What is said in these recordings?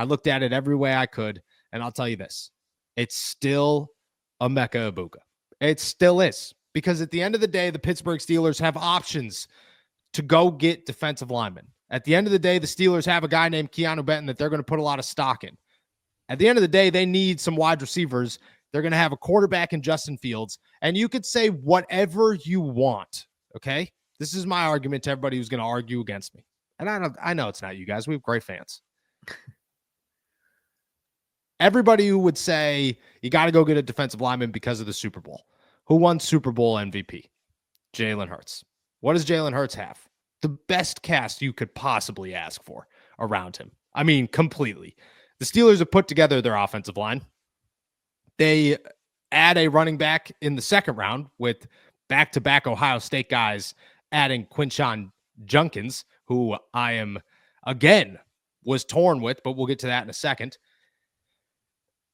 I looked at it every way I could, and I'll tell you this. It's still Emeka Egbuka. It still is. Because at the end of the day, the Pittsburgh Steelers have options to go get defensive linemen. At the end of the day, the Steelers have a guy named Keanu Benton that they're going to put a lot of stock in. At the end of the day, they need some wide receivers. They're going to have a quarterback in Justin Fields. And you could say whatever you want, okay? This is my argument to everybody who's going to argue against me. And I know it's not you guys. We have great fans. Everybody who would say you got to go get a defensive lineman because of the Super Bowl. Who won Super Bowl MVP? Jalen Hurts. What does Jalen Hurts have? The best cast you could possibly ask for around him. I mean, completely. The Steelers have put together their offensive line. They add a running back in the second round with back-to-back Ohio State guys, adding Quinshon Judkins, who I am, again, was torn with, but we'll get to that in a second.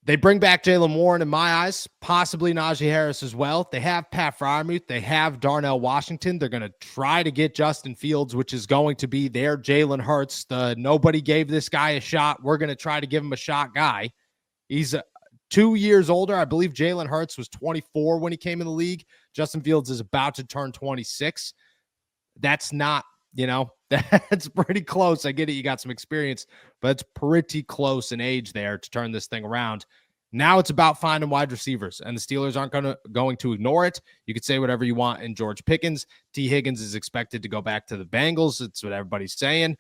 They bring back Jaylen Warren in my eyes, possibly Najee Harris as well. They have Pat Freiermuth. They have Darnell Washington. They're going to try to get Justin Fields, which is going to be their Jalen Hurts. Nobody gave this guy a shot. We're going to try to give him a shot guy. He's 2 years older. I believe Jalen Hurts was 24 when he came in the league. Justin Fields is about to turn 26. That's not, that's pretty close. I get it. You got some experience, but it's pretty close in age there to turn this thing around. Now it's about finding wide receivers, and the Steelers aren't going to ignore it. You could say whatever you want in George Pickens. T. Higgins is expected to go back to the Bengals. It's what everybody's saying.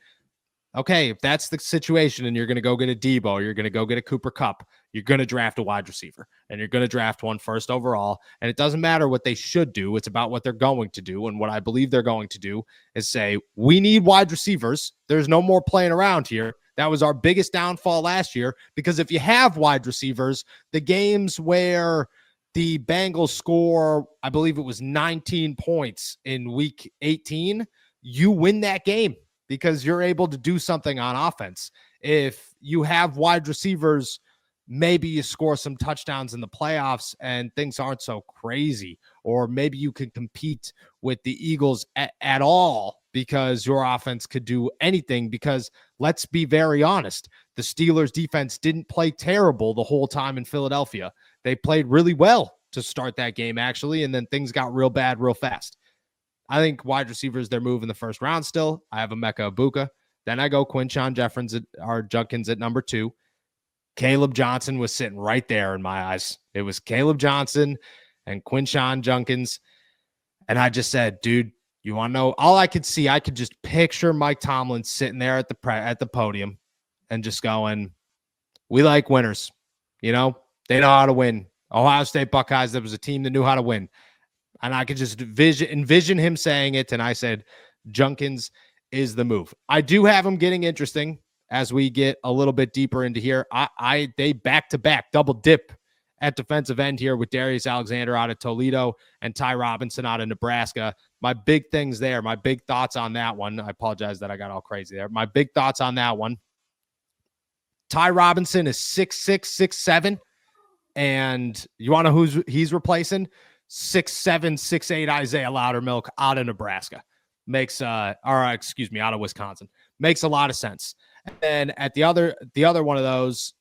Okay, if that's the situation and you're going to go get a Debo, you're going to go get a Cooper Kupp, you're going to draft a wide receiver, and you're going to draft one first overall. And it doesn't matter what they should do. It's about what they're going to do. And what I believe they're going to do is say, we need wide receivers. There's no more playing around here. That was our biggest downfall last year, because if you have wide receivers, the games where the Bengals score, I believe it was 19 points in week 18, you win that game, because you're able to do something on offense. If you have wide receivers, maybe you score some touchdowns in the playoffs and things aren't so crazy. Or maybe you can compete with the Eagles at all, because your offense could do anything. Because let's be very honest, the Steelers defense didn't play terrible the whole time in Philadelphia. They played really well to start that game, actually, and then things got real bad real fast. I think wide receivers, they're moving the first round still. I have Emeka Egbuka. Then I go Quinshon Judkins at number 2. Caleb Johnson was sitting right there in my eyes. It was Caleb Johnson and Quinshon Judkins. And I just said, dude, you want to know? All I could see, I could just picture Mike Tomlin sitting there at the podium and just going, we like winners. They know how to win. Ohio State Buckeyes, that was a team that knew how to win. And I could just envision him saying it. And I said, Judkins is the move. I do have him getting interesting as we get a little bit deeper into here. They back-to-back double dip at defensive end here with Darius Alexander out of Toledo and Ty Robinson out of Nebraska. My big things there, my big thoughts on that one. I apologize that I got all crazy there. My big thoughts on that one. Ty Robinson is 6'6", 6'7", and you want to know who he's replacing? 6'7", 6'8" Isaiah Loudermilk out of Nebraska. Out of Wisconsin. Makes a lot of sense. And then at the other one of those,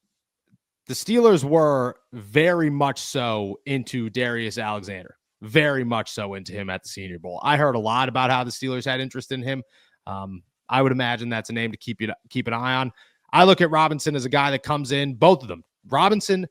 the Steelers were very much so into Darius Alexander. Very much so into him at the Senior Bowl. I heard a lot about how the Steelers had interest in him. I would imagine that's a name to keep an eye on. I look at Robinson as a guy that comes in, both of them, Robinson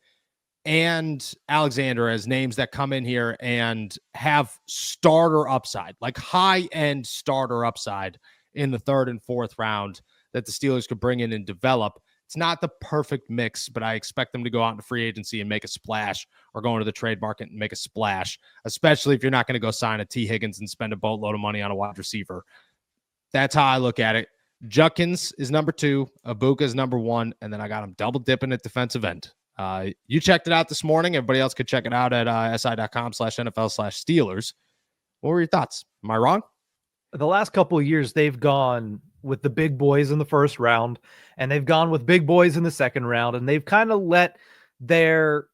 and Alexander, as names that come in here and have starter upside, like high-end starter upside in the 3rd and 4th round that the Steelers could bring in and develop. It's not the perfect mix, but I expect them to go out into free agency and make a splash, or go into the trade market and make a splash, especially if you're not going to go sign a T. Higgins and spend a boatload of money on a wide receiver. That's how I look at it. Judkins is number 2, Egbuka is number 1, and then I got him double dipping at defensive end. You checked it out this morning. Everybody else could check it out at si.com/NFL/Steelers. What were your thoughts? Am I wrong? The last couple of years, they've gone with the big boys in the first round, and they've gone with big boys in the second round, and they've kind of let their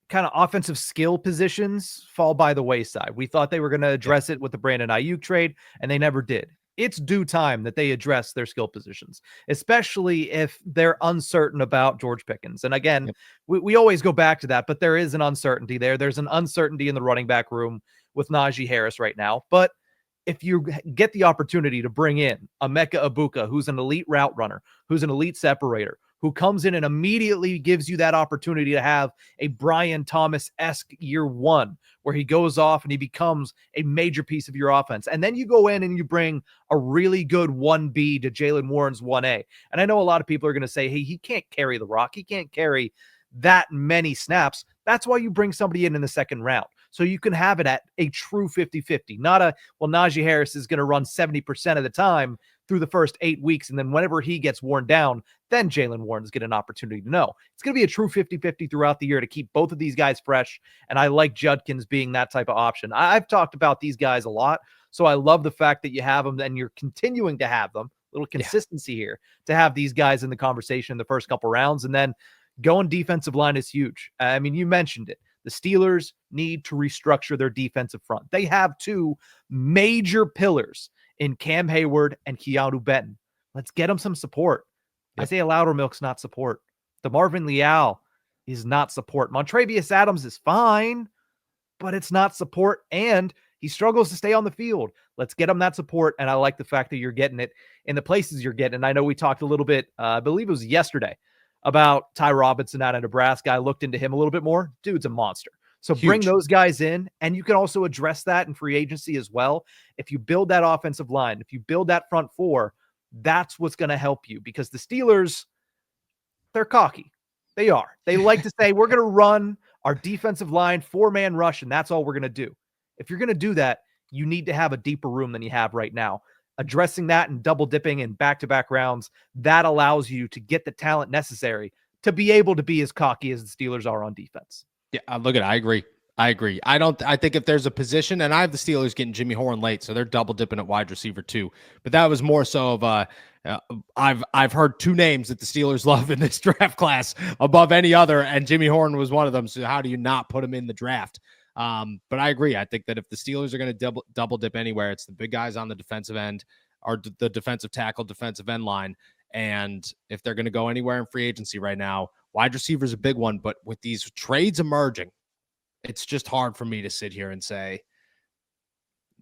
kind of offensive skill positions fall by the wayside. We thought they were going to address it with the Brandon Ayuk trade, and they never did. it's due time that they address their skill positions, especially if they're uncertain about George Pickens. And again, Yep. we always go back to that, but there is an uncertainty there. There's an uncertainty in the running back room with Najee Harris right now. But if you get the opportunity to bring in Emeka Ibuka, who's an elite route runner, who's an elite separator, who comes in and immediately gives you that opportunity to have a Brian Thomas-esque year one, where he goes off and he becomes a major piece of your offense. And then you go in and you bring a really good 1B to Jaylen Warren's 1A. And I know a lot of people are going to say, hey, he can't carry the rock. He can't carry that many snaps. That's why you bring somebody in the second round. So you can have it at a true 50-50, not a, well, Najee Harris is going to run 70% of the time through the first 8 weeks. And then whenever he gets worn down, then Jaylen Warren's get an opportunity to know. It's going to be a true 50-50 throughout the year to keep both of these guys fresh. And I like Judkins being that type of option. I've talked about these guys a lot. So I love the fact that you have them and you're continuing to have them. Little consistency here to have these guys in the conversation in the first couple rounds. And then going defensive line is huge. I mean, you mentioned it. The Steelers need to restructure their defensive front. They have two major pillars in Cam Hayward and Keanu Benton. Let's get them some support. Yep. Isaiah Loudermilk's not support. DeMarvin Leal is not support. Montravius Adams is fine, but it's not support, and he struggles to stay on the field. Let's get him that support, and I like the fact that you're getting it in the places you're getting. And I know we talked a little bit, I believe it was yesterday, about Ty Robinson out of Nebraska. I looked into him a little bit more. Dude's a monster. So bring those guys in, and you can also address that in free agency as well. If you build that offensive line, if you build that front four, that's what's going to help you, because the Steelers, they're cocky. They are. They like to say, we're going to run our defensive line 4-man rush, and that's all we're going to do. If you're going to do that, you need to have a deeper room than you have right now. Addressing that and double dipping in back-to-back rounds, that allows you to get the talent necessary to be able to be as cocky as the Steelers are on defense. Yeah, look at it. I agree. I think if there's a position, and I have the Steelers getting Jimmy Horn late, so they're double dipping at wide receiver too. But that was more so of I've heard two names that the Steelers love in this draft class above any other, and Jimmy Horn was one of them. So how do you not put him in the draft? But I agree. I think that if the Steelers are going to double dip anywhere, it's the big guys on the defensive end or the defensive tackle, defensive end line. And if they're going to go anywhere in free agency right now, wide receiver is a big one. But with these trades emerging, it's just hard for me to sit here and say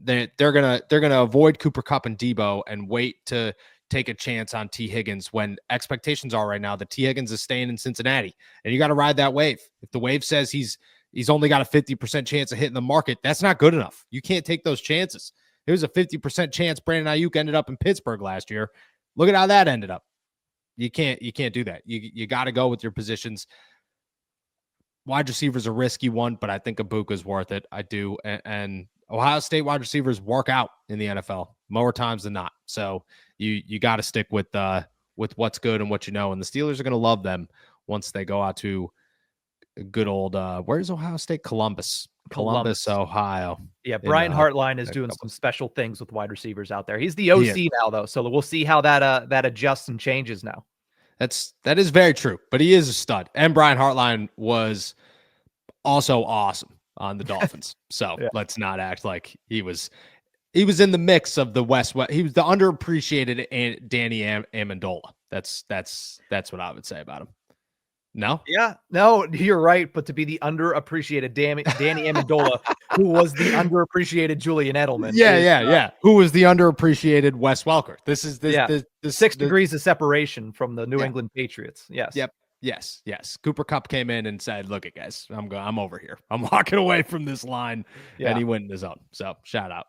that they're gonna avoid Cooper Kupp and Debo and wait to take a chance on T. Higgins, when expectations are right now that T. Higgins is staying in Cincinnati, and you got to ride that wave. If the wave says he's only got a 50% chance of hitting the market, that's not good enough. You can't take those chances. There was a 50% chance Brandon Ayuk ended up in Pittsburgh last year. Look at how that ended up. You can't do that. You got to go with your positions. Wide receiver's a risky one, but I think Ibuka's worth it. I do. And Ohio State wide receivers work out in the NFL more times than not. So you got to stick with what's good and what you know. And the Steelers are going to love them once they go out to good old where's Ohio State? Columbus, Ohio. Yeah, Brian Hartline is doing some special things with wide receivers out there. He's the OC now, though, so we'll see how that adjusts and changes now. That is very true, but he is a stud. And Brian Hartline was also awesome on the Dolphins. So let's not act like he was in the mix of the West. He was the underappreciated Danny Amendola. That's what I would say about him. No? Yeah, no, you're right. But to be the underappreciated Danny Amendola, who was the underappreciated Julian Edelman. Yeah. Who was the underappreciated Wes Welker. This is the 6 degrees of separation from the New England Patriots. Yes. Yep. Yes. Cooper Kupp came in and said, look it, guys, I'm over here. I'm walking away from this line. And he went in his own. So shout out.